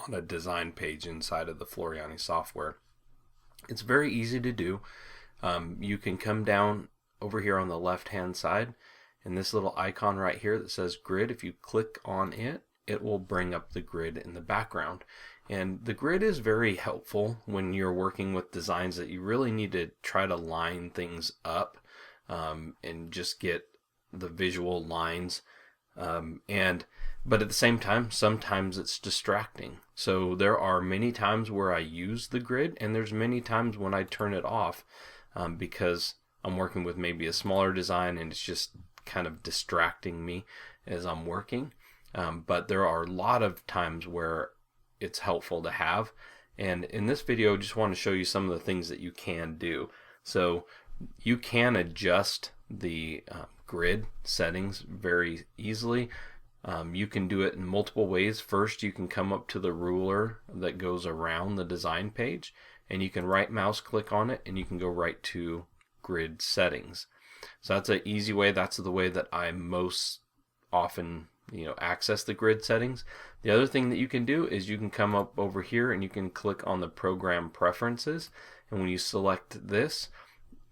on a design page inside of the Floriani software. It's very easy to do. You can come down over here on the left hand side, and this little icon right here that says grid, if you click on it, it will bring up the grid in the background. And the grid is very helpful when you're working with designs that you really need to try to line things up and just get the visual lines. But at the same time, sometimes it's distracting. So there are many times where I use the grid, and there's many times when I turn it off because I'm working with maybe a smaller design and it's just kind of distracting me as I'm working. But there are a lot of times where it's helpful to have. And in this video, I just want to show you some of the things that you can do. So you can adjust the grid settings very easily. You can do it in multiple ways. First, you can come up to the ruler that goes around the design page, and you can right mouse click on it, and you can go right to grid settings. So that's an easy way. That's the way that I most often access the grid settings. The other thing that you can do is you can come up over here and you can click on the program preferences, and when you select this,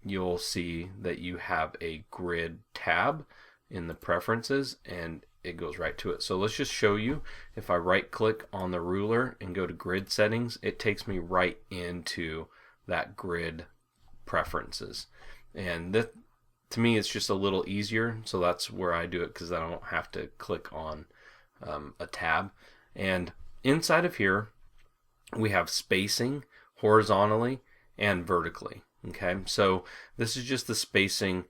you'll see that you have a grid tab in the preferences, and it goes right to it. So let's just show you. If I right click on the ruler and go to grid settings, it takes me right into that grid preferences. And that, to me, it's just a little easier, so that's where I do it, because I don't have to click on a tab. And inside of here we have spacing horizontally and vertically. Okay, so this is just the spacing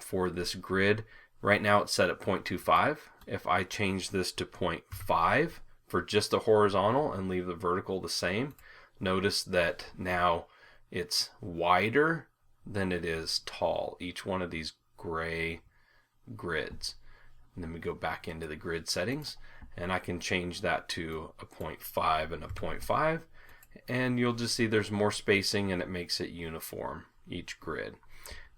for this grid. Right now it's set at 0.25. If I change this to 0.5 for just the horizontal and leave the vertical the same, notice that now it's wider than it is tall, each one of these gray grids. And then we go back into the grid settings, and I can change that to a 0.5 and a 0.5, and you'll just see there's more spacing and it makes it uniform, each grid.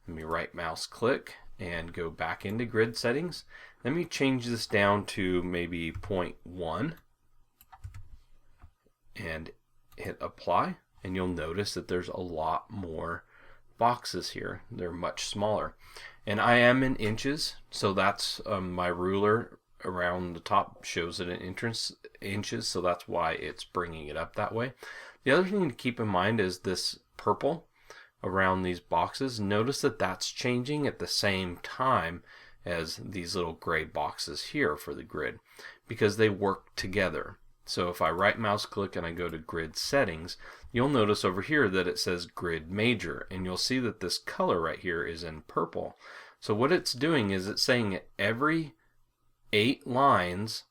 Let me right mouse click and go back into grid settings. Let me change this down to maybe 0.1 and hit apply, and you'll notice that there's a lot more boxes here. They're much smaller, and I am in inches, so that's my ruler around the top shows it in inches, so that's why it's bringing it up that way. The other thing to keep in mind is this purple around these boxes. Notice that that's changing at the same time as these little gray boxes here for the grid, because they work together. So if I right mouse click and I go to grid settings, you'll notice over here that it says grid major, and you'll see that this color right here is in purple. So what it's doing is it's saying every 8 lines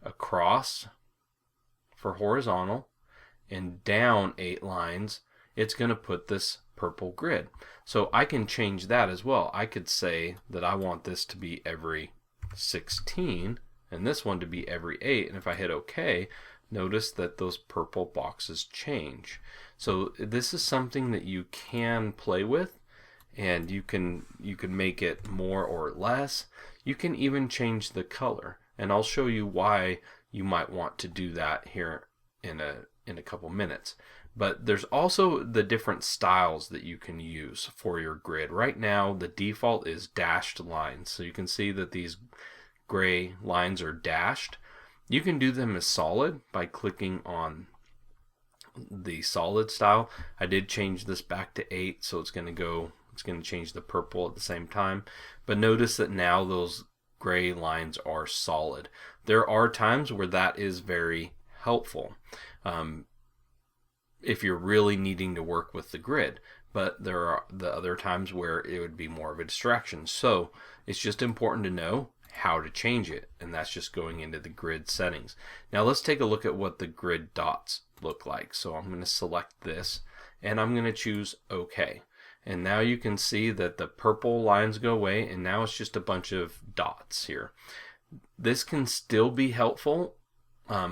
across for horizontal and down 8 lines, it's going to put this purple grid. So I can change that as well. I could say that I want this to be every 16 and this one to be every 8, and if I hit OK, notice that those purple boxes change. So this is something that you can play with, and you can make it more or less. You can even change the color, and I'll show you why you might want to do that here in a couple minutes. But there's also the different styles that you can use for your grid. Right now the default is dashed lines, so you can see that these gray lines are dashed. You can do them as solid by clicking on the solid style. I did change this back to 8, so it's going to change the purple at the same time. But notice that now those gray lines are solid. There are times where that is very helpful if you're really needing to work with the grid, but there are the other times where it would be more of a distraction. So it's just important to know how to change it, and that's just going into the grid settings. Now let's take a look at what the grid dots look like. So I'm going to select this, and I'm going to choose OK. And now you can see that the purple lines go away, and now it's just a bunch of dots here. This can still be helpful.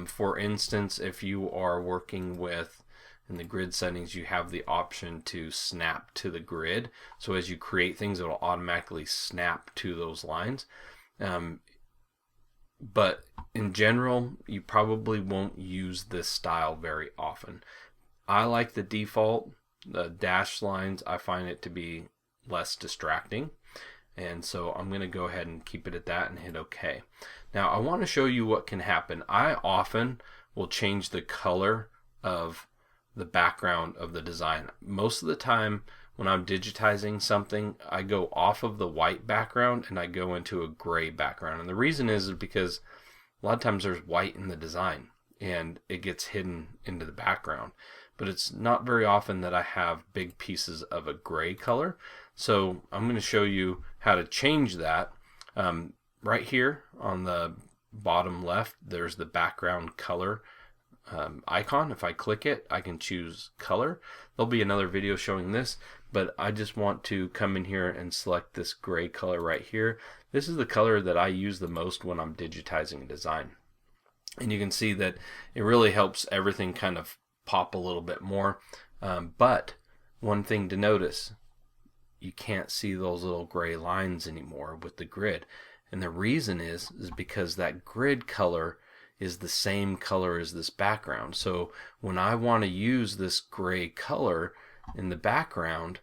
For instance, if you are working with, in the grid settings, you have the option to snap to the grid. So as you create things, it will automatically snap to those lines. but in general, you probably won't use this style very often. I like the default, the dashed lines. I find it to be less distracting, and so I'm going to go ahead and keep it at that and hit OK. Now I want to show you what can happen. I often will change the color of the background of the design. Most of the time when I'm digitizing something, I go off of the white background and I go into a gray background. And the reason is because a lot of times there's white in the design and it gets hidden into the background. But it's not very often that I have big pieces of a gray color. So I'm going to show you how to change that. Right here on the bottom left, there's the background color icon. If I click it, I can choose color. There'll be another video showing this, but I just want to come in here and select this gray color right here. This is the color that I use the most when I'm digitizing a design. And you can see that it really helps everything kind of pop a little bit more. But one thing to notice, you can't see those little gray lines anymore with the grid. And the reason is because that grid color is the same color as this background. So when I want to use this gray color in the background,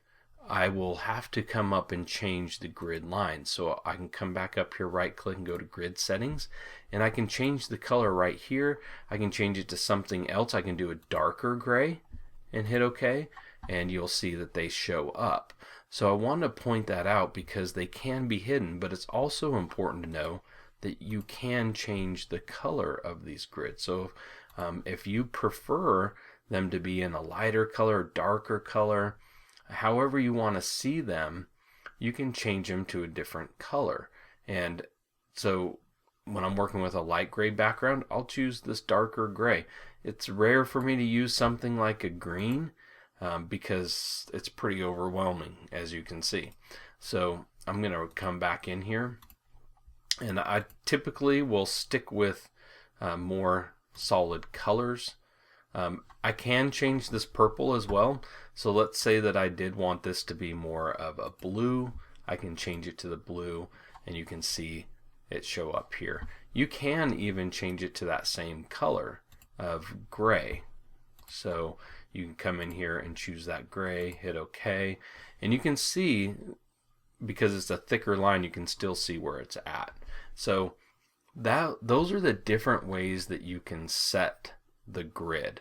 I will have to come up and change the grid line. So I can come back up here, right click and go to grid settings, and I can change the color right here. I can change it to something else. I can do a darker gray and hit OK, and you'll see that they show up. So I want to point that out because they can be hidden, but it's also important to know that you can change the color of these grids. So if you prefer them to be in a lighter color, darker color, however you want to see them, you can change them to a different color. And so when I'm working with a light gray background, I'll choose this darker gray. It's rare for me to use something like a green because it's pretty overwhelming, as you can see. So I'm going to come back in here, and I typically will stick with more solid colors. I can change this purple as well. So let's say that I did want this to be more of a blue. I can change it to the blue, and you can see it show up here. You can even change it to that same color of gray. So you can come in here and choose that gray, hit OK, and you can see, because it's a thicker line, you can still see where it's at. So those are the different ways that you can set the grid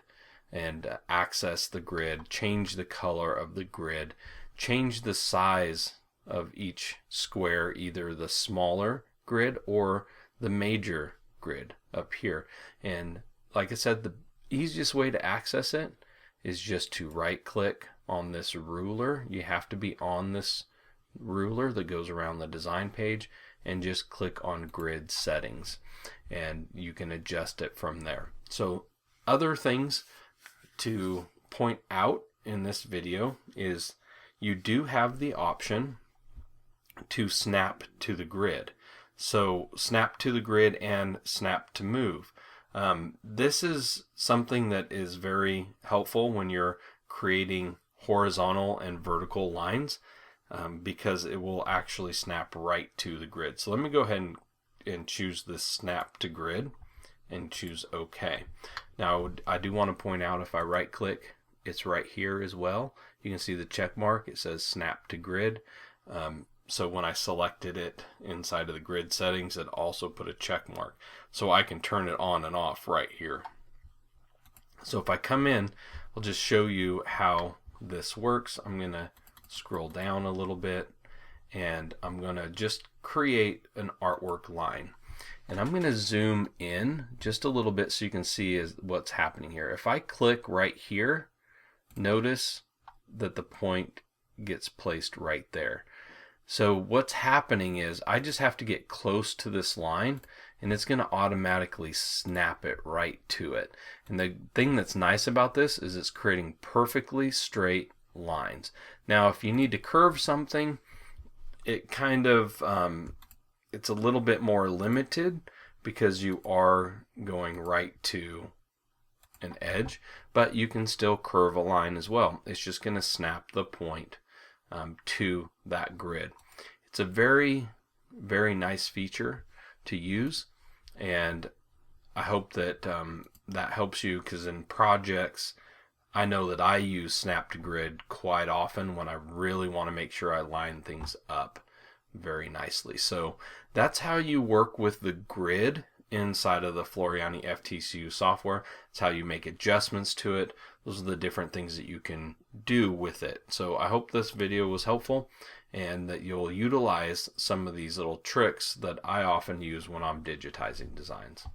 and access the grid, change the color of the grid, change the size of each square, either the smaller grid or the major grid up here. And like I said, the easiest way to access it is just to right click on this ruler. You have to be on this ruler that goes around the design page, and just click on grid settings, and you can adjust it from there. So other things to point out in this video is you do have the option to snap to the grid. So snap to the grid and snap to move. This is something that is very helpful when you're creating horizontal and vertical lines, because it will actually snap right to the grid. So let me go ahead and choose this snap to grid and choose OK. Now I do want to point out, if I right click, it's right here as well. You can see the check mark. It says snap to grid. So when I selected it inside of the grid settings, it also put a check mark. So I can turn it on and off right here. So if I come in, I'll just show you how this works. I'm going to scroll down a little bit, and I'm going to just create an artwork line. And I'm going to zoom in just a little bit so you can see what's happening here. If I click right here, notice that the point gets placed right there. So what's happening is I just have to get close to this line, and it's going to automatically snap it right to it. And the thing that's nice about this is it's creating perfectly straight lines. Now if you need to curve something, it kind of it's a little bit more limited because you are going right to an edge, but you can still curve a line as well. It's just going to snap the point to that grid. It's a very, very nice feature to use. And I hope that that helps you, because in projects, I know that I use Snap to Grid quite often when I really want to make sure I line things up very nicely. So that's how you work with the grid inside of the Floriani FTCU software. It's how you make adjustments to it. Those are the different things that you can do with it. So I hope this video was helpful and that you'll utilize some of these little tricks that I often use when I'm digitizing designs.